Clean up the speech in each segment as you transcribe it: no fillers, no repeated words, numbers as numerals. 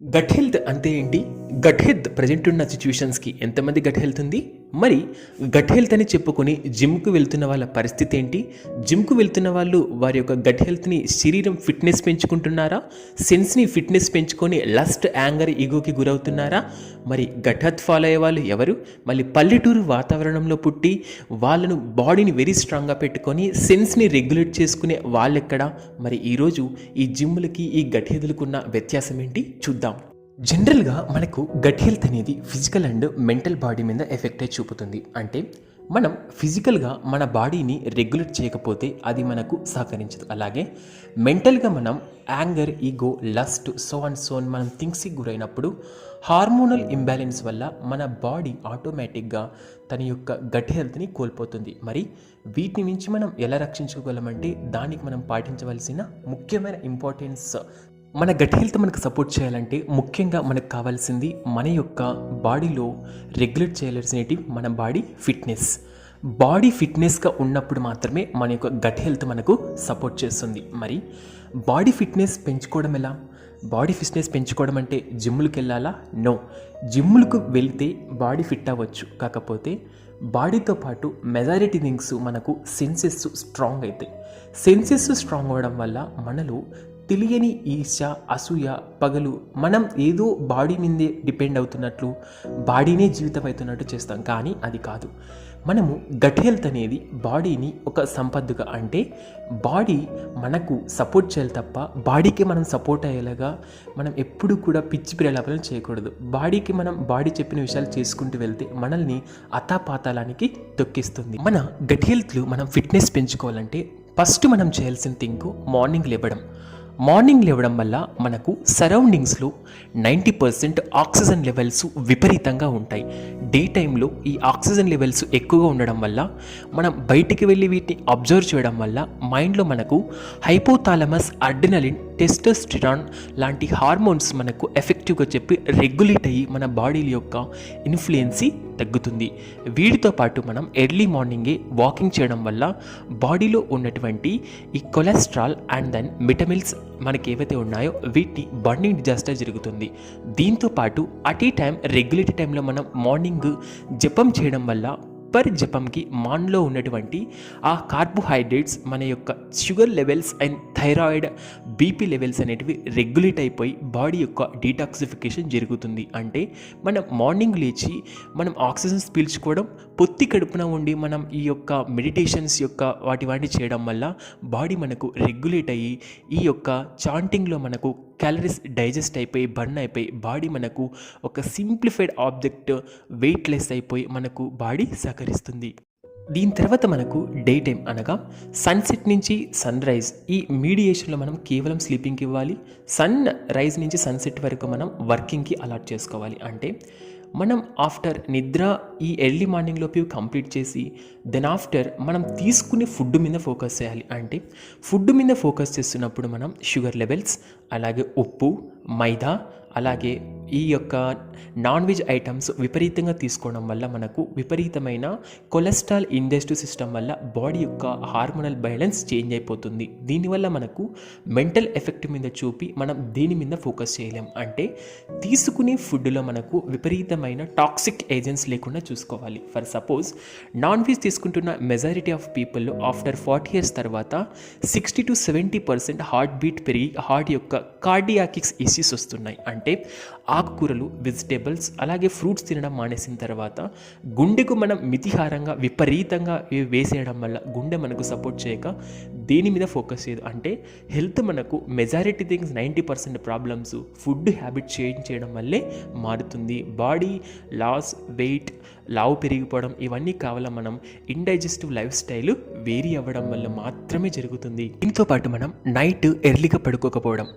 Gut health అంటే ఏంటి? Gut health present ఉన్న సిట్యుయేషన్స్‌కి ఎంతమంది గట్ హెల్త్ ఉంది? మరి గట్ హెల్త్ అని చెప్పుకొని జిమ్‌కి వెళ్తున్న వాళ్ళ పరిస్థితి ఏంటి? జిమ్‌కి వెళ్తున్న వాళ్ళు వారి యొక్క గట్ హెల్త్‌ని శరీరం ఫిట్‌నెస్ పెంచుకుంటున్నారా? సెన్స్‌ని ఫిట్‌నెస్ పెంచుకొని లస్ట్, యాంగర్, ఈగోకి గురవుతున్నారా? మరి గట్ హెల్త్ ఫాలో అయ్యే వాళ్ళు ఎవరు? మళ్ళీ పల్లెటూరు వాతావరణంలో పుట్టి వాళ్ళను బాడీని వెరీ స్ట్రాంగ్‌గా పెట్టుకొని సెన్స్‌ని రెగ్యులేట్ చేసుకునే వాళ్ళెక్కడా? మరి ఈరోజు ఈ జిమ్‌లకి, ఈ గట్ హెల్త్‌లకున్న వ్యత్యాసం ఏంటి? చూద్దాం. జనరల్గా మనకు గట్ హెల్త్ అనేది ఫిజికల్ అండ్ మెంటల్ బాడీ మీద ఎఫెక్ట్ అయి చూపుతుంది. అంటే మనం ఫిజికల్గా మన బాడీని రెగ్యులేట్ చేయకపోతే అది మనకు సహకరించదు. అలాగే మెంటల్గా మనం anger, ego, lust, so and so on మనం థింగ్స్కి గురైనప్పుడు హార్మోనల్ ఇంబ్యాలెన్స్ వల్ల మన బాడీ ఆటోమేటిక్గా తన యొక్క గట్ హెల్త్ని కోల్పోతుంది. మరి వీటిని నుంచి మనం ఎలా రక్షించుకోగలమంటే దానికి మనం పాటించవలసిన ముఖ్యమైన ఇంపార్టెన్స్, మన గట్ హెల్త్ మనకు సపోర్ట్ చేయాలంటే ముఖ్యంగా మనకు కావాల్సింది మన యొక్క బాడీలో రెగ్యులేట్ చేయాల్సినవి మన బాడీ ఫిట్నెస్. బాడీ ఫిట్నెస్గా ఉన్నప్పుడు మాత్రమే మన యొక్క గట్ హెల్త్ మనకు సపోర్ట్ చేస్తుంది. మరి బాడీ ఫిట్నెస్ పెంచుకోవడం ఎలా? బాడీ ఫిట్నెస్ పెంచుకోవడం అంటే జిమ్ములకు వెళ్ళాలా? నో. జిమ్ములకు వెళ్తే బాడీ ఫిట్ అవ్వచ్చు, కాకపోతే బాడీతో పాటు మెజారిటీ థింగ్స్ మనకు సెన్సెస్ స్ట్రాంగ్ అవుతాయి. సెన్సెస్ స్ట్రాంగ్ అవ్వడం వల్ల మనలో తెలియని ఈర్ష్య, అసూయ, పగలు, మనం ఏదో బాడీ మీదే డిపెండ్ అవుతున్నట్లు, బాడీనే జీవితం అవుతున్నట్టు చేస్తాం. కానీ అది కాదు. మనము గట్ హెల్త్ అనేది బాడీని ఒక సంపత్తుగా, అంటే బాడీ మనకు సపోర్ట్ చేయాలి తప్ప బాడీకి మనం సపోర్ట్ అయ్యేలాగా మనం ఎప్పుడు కూడా పిచ్చి ప్రేలాపనలు చేయకూడదు. బాడీకి మనం బాడీ చెప్పిన విషయాలు చేసుకుంటూ వెళ్తే మనల్ని అతాపాతాలానికి తొక్కిస్తుంది. మన గట్ హెల్త్లో మనం ఫిట్నెస్ పెంచుకోవాలంటే ఫస్ట్ మనం చేయాల్సిన థింగ్ మార్నింగ్ లేవడం. మార్నింగ్ లేవడం వల్ల మనకు సరౌండింగ్స్లో 90% ఆక్సిజన్ లెవెల్స్ విపరీతంగా ఉంటాయి. డే టైంలో ఈ ఆక్సిజన్ లెవెల్స్ ఎక్కువగా ఉండడం వల్ల మనం బయటికి వెళ్ళి వీటిని అబ్జర్వ్ చేయడం వల్ల మైండ్లో మనకు హైపోథాలమస్, అడ్రినలిన్, టెస్టోస్టెరాన్ లాంటి హార్మోన్స్ మనకు ఎఫెక్టివ్గా చెప్పి రెగ్యులేట్ అయ్యి మన బాడీ యొక్క ఇన్ఫ్లుయెన్సీ తగ్గుతుంది. వీటితో పాటు మనం ఎర్లీ మార్నింగే వాకింగ్ చేయడం వల్ల బాడీలో ఉన్నటువంటి ఈ కొలెస్ట్రాల్ అండ్ దెన్ విటమిన్స్ మనకి ఏవైతే ఉన్నాయో వీటిని బర్నింగ్ డిజాస్టర్ జరుగుతుంది. దీంతో పాటు అట్ ఏ టైం రెగ్యులేటెడ్ టైంలో మనం మార్నింగ్ జపం చేయడం వల్ల పర్ జపంకి మాన్లో ఉన్నటువంటి ఆ కార్బోహైడ్రేట్స్, మన యొక్క sugar levels and thyroid, BP levels అనేటివి రెగ్యులేట్ అయిపోయి బాడీ యొక్క డీటాక్సిఫికేషన్ జరుగుతుంది. అంటే మనం మార్నింగ్ లేచి మనం ఆక్సిజన్స్ పీల్చుకోవడం, పొత్తి కడుపున ఉండి మనం ఈ యొక్క మెడిటేషన్స్ యొక్క వాటి చేయడం వల్ల బాడీ మనకు రెగ్యులేట్ అయ్యి ఈ యొక్క చాంటింగ్లో మనకు క్యాలరీస్ డైజెస్ట్ అయిపోయి బర్న్ అయిపోయి బాడీ మనకు ఒక సింప్లిఫైడ్ ఆబ్జెక్ట్, వెయిట్లెస్ అయిపోయి మనకు బాడీ సహకరిస్తుంది. దీని తర్వాత మనకు డే టైం అనగా సన్సెట్ నుంచి సన్ రైజ్, ఈ మీడియేషన్లో మనం కేవలం స్లీపింగ్కి ఇవ్వాలి. సన్ రైజ్ నుంచి సన్సెట్ వరకు మనం వర్కింగ్కి అలాట్ చేసుకోవాలి. అంటే మనం ఆఫ్టర్ నిద్ర ఈ ఎర్లీ మార్నింగ్లోపు కంప్లీట్ చేసి దెన్ ఆఫ్టర్ మనం తీసుకునే ఫుడ్ మీద ఫోకస్ చేయాలి. అంటే ఫుడ్ మీద ఫోకస్ చేస్తున్నప్పుడు మనం షుగర్ లెవెల్స్, అలాగే ఉప్పు, మైదా, అలాగే ఈ యొక్క నాన్ వెజ్ ఐటమ్స్ విపరీతంగా తీసుకోవడం వల్ల మనకు విపరీతమైన కొలెస్ట్రాల్ ఇండస్ట్రీ సిస్టమ్ వల్ల బాడీ యొక్క హార్మోనల్ బ్యాలెన్స్ చేంజ్ అయిపోతుంది. దీనివల్ల మనకు మెంటల్ ఎఫెక్ట్ మీద చూపి మనం దేని మీద ఫోకస్ చేయలేం. అంటే తీసుకునే ఫుడ్లో మనకు విపరీతమైన టాక్సిక్ ఏజెంట్స్ లేకుండా చూసుకోవాలి. ఫర్ సపోజ్ నాన్ వెజ్ తీసుకుంటున్న majority of people after 40 years తర్వాత 60 to 70% హార్ట్ బీట్ పెరిగి హార్ట్ యొక్క కార్డియాకిక్స్ ఇష్యూస్ వస్తున్నాయి. అంటే ఆకుకూరలు, వెజిటేబుల్స్, అలాగే ఫ్రూట్స్ తినడం మానేసిన తర్వాత గుండెకు మనం మితిహారంగా విపరీతంగా వేసేయడం వల్ల గుండె మనకు సపోర్ట్ చేయక దేని మీద ఫోకస్ చేయదు. అంటే హెల్త్ మనకు majority things 90% problems food habit change చేయడం వల్లే మారుతుంది. బాడీ లాస్, వెయిట్, లావు పెరిగిపోవడం ఇవన్నీ కావాలా మనం ఇండైజెస్టివ్ లైఫ్ స్టైల్ వేరీ అవ్వడం వల్ల మాత్రమే జరుగుతుంది. దీంతో పాటు మనం నైట్ ఎర్లీగా పడుకోకపోవడం.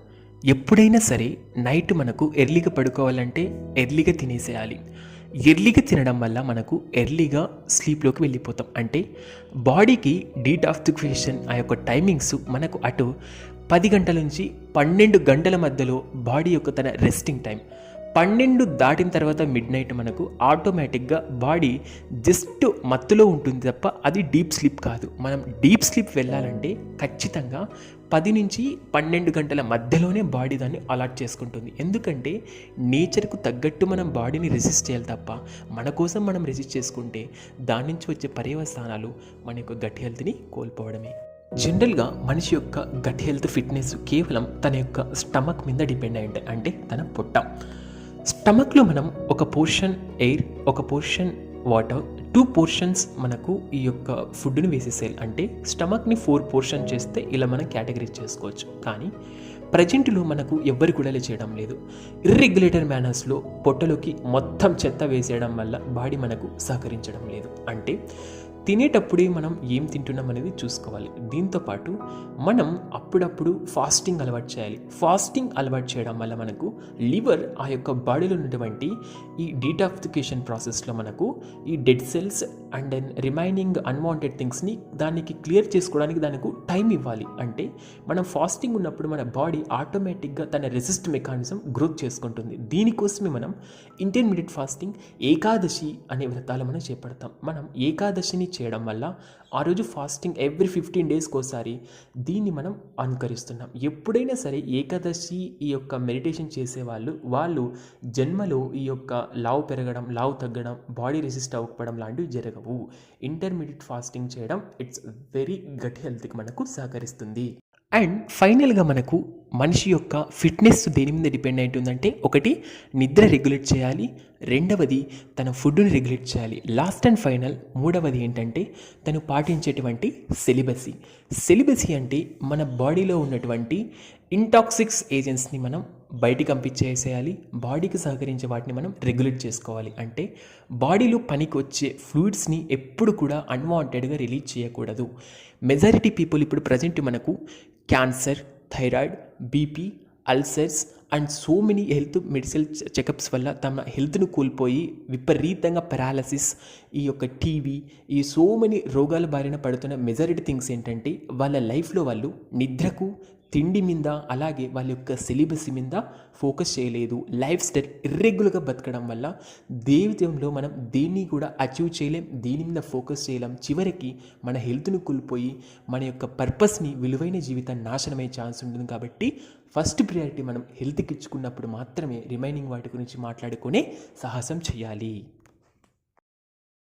ఎప్పుడైనా సరే నైట్ మనకు ఎర్లీగా పడుకోవాలంటే ఎర్లీగా తినేసేయాలి. ఎర్లీగా తినడం వల్ల మనకు ఎర్లీగా స్లీప్లోకి వెళ్ళిపోతాం. అంటే బాడీకి డీటాక్సిఫికేషన్ ఆ యొక్క టైమింగ్స్ మనకు అటు 10 గంటల నుంచి 12 గంటల మధ్యలో బాడీ యొక్క తన రెస్టింగ్ టైం. 12 దాటిన తర్వాత మిడ్ నైట్ మనకు ఆటోమేటిక్గా బాడీ జస్ట్ మత్తులో ఉంటుంది తప్ప అది డీప్ స్లీప్ కాదు. మనం డీప్ స్లీప్ వెళ్ళాలంటే ఖచ్చితంగా 10 నుంచి 12 గంటల మధ్యలోనే బాడీ దాన్ని అలాట్ చేసుకుంటుంది. ఎందుకంటే నేచర్కు తగ్గట్టు మనం బాడీని రెసిస్ట్ చేయాలి తప్ప మన కోసం మనం రెసిస్ట్ చేసుకుంటే దాని నుంచి వచ్చే పర్యవసానాలు మన యొక్క గట్ హెల్త్ని కోల్పోవడమే. జనరల్గా మనిషి యొక్క గట్ హెల్త్ ఫిట్నెస్ కేవలం తన యొక్క స్టమక్ మీద డిపెండ్ అయి ఉంటాయి. అంటే తన పొట్ట. స్టమక్లో మనం ఒక పోర్షన్ ఎయిర్, ఒక పోర్షన్ వాటర్, 2 పోర్షన్స్ మనకు ఈ యొక్క ఫుడ్ని వేసేసేయాలి. అంటే స్టమక్ని 4 పోర్షన్ చేస్తే ఇలా మనం కేటగిరీస్ చేసుకోవచ్చు. కానీ ప్రజెంట్లో మనకు ఎవ్వరు కూడా ఇలా చేయడం లేదు. ఇర్రెగ్యులేటర్ మేనర్స్లో పొట్టలోకి మొత్తం చెత్త వేసేయడం వల్ల బాడీ మనకు సహకరించడం లేదు. అంటే తినేటప్పుడే మనం ఏం తింటున్నాం అనేది చూసుకోవాలి. దీంతోపాటు మనం అప్పుడప్పుడు ఫాస్టింగ్ అలవాటు చేయాలి. ఫాస్టింగ్ అలవాటు చేయడం వల్ల మనకు లివర్ ఆ యొక్క బాడీలో ఉన్నటువంటి ఈ డీటాక్సిఫికేషన్ ప్రాసెస్లో మనకు ఈ dead cells and then remaining unwanted థింగ్స్ని దానికి క్లియర్ చేసుకోవడానికి దానికి టైం ఇవ్వాలి. అంటే మనం ఫాస్టింగ్ ఉన్నప్పుడు మన బాడీ ఆటోమేటిక్గా తన రెసిస్ట్ మెకానిజం గ్రోత్ చేసుకుంటుంది. దీనికోసమే మనం ఇంటర్మీడియట్ ఫాస్టింగ్, ఏకాదశి అనే వ్రతాలు మనం చేపడతాం. మనం ఏకాదశిని చేయడం వల్ల ఆ రోజు ఫాస్టింగ్ ఎవ్రీ 15 డేస్కి ఒకసారి దీన్ని మనం అనుకరిస్తున్నాం. ఎప్పుడైనా సరే ఏకాదశి ఈ యొక్క మెడిటేషన్ చేసేవాళ్ళు వాళ్ళు జన్మలో ఈ యొక్క లావు పెరగడం, లావు తగ్గడం, బాడీ రెసిస్ట్ అవ్వకపోవడం లాంటివి జరగవు. ఇంటర్మీడియట్ ఫాస్టింగ్ చేయడం ఇట్స్ వెరీ గట్ హెల్త్కి మనకు సహకరిస్తుంది. అండ్ ఫైనల్గా మనకు మనిషి యొక్క ఫిట్నెస్ దేని మీద డిపెండ్ అయి ఉంటుందంటే, ఒకటి నిద్ర రెగ్యులేట్ చేయాలి, రెండవది తన ఫుడ్ని రెగ్యులేట్ చేయాలి, లాస్ట్ అండ్ ఫైనల్ మూడవది ఏంటంటే తను పాటించేటువంటి సెలిబసీ. సెలిబసీ అంటే మన బాడీలో ఉన్నటువంటి ఇంటాక్సిక్స్ ఏజెంట్స్ని మనం బయటికి పంపించేసేయాలి. బాడీకి సహకరించే వాటిని మనం రెగ్యులేట్ చేసుకోవాలి. అంటే బాడీలో పనికి వచ్చే ఫ్లూయిడ్స్ని ఎప్పుడు కూడా అన్వాంటెడ్గా రిలీజ్ చేయకూడదు. మెజారిటీ పీపుల్ ఇప్పుడు ప్రజెంట్ మనకు cancer, thyroid, BP, ulcers and so many health medicine checkups వల్ల తమ హెల్త్ను కోల్పోయి విపరీతంగా పారాలసిస్, ఈ యొక్క టీవీ, ఈ సో మెనీ రోగాల బారిన పడుతున్న మెజారిటీ థింగ్స్ ఏంటంటే వాళ్ళ లైఫ్లో వాళ్ళు నిద్రకు, తిండి మీద, అలాగే వాళ్ళ యొక్క సిలిబస్ మీద ఫోకస్ చేయలేదు. లైఫ్ స్టైల్ ఇర్రెగ్యులర్గా బతకడం వల్ల జీవితంలో మనం దేన్ని కూడా అచీవ్ చేయలేం, దీని మీద ఫోకస్ చేయలేం. చివరికి మన హెల్త్ను కోల్పోయి మన యొక్క పర్పస్ని, విలువైన జీవితాన్ని నాశనమయ్యే ఛాన్స్ ఉంటుంది. కాబట్టి ఫస్ట్ ప్రియారిటీ మనం హెల్త్కి ఇచ్చుకున్నప్పుడు మాత్రమే రిమైనింగ్ వాటి గురించి మాట్లాడుకునే సాహసం చేయాలి.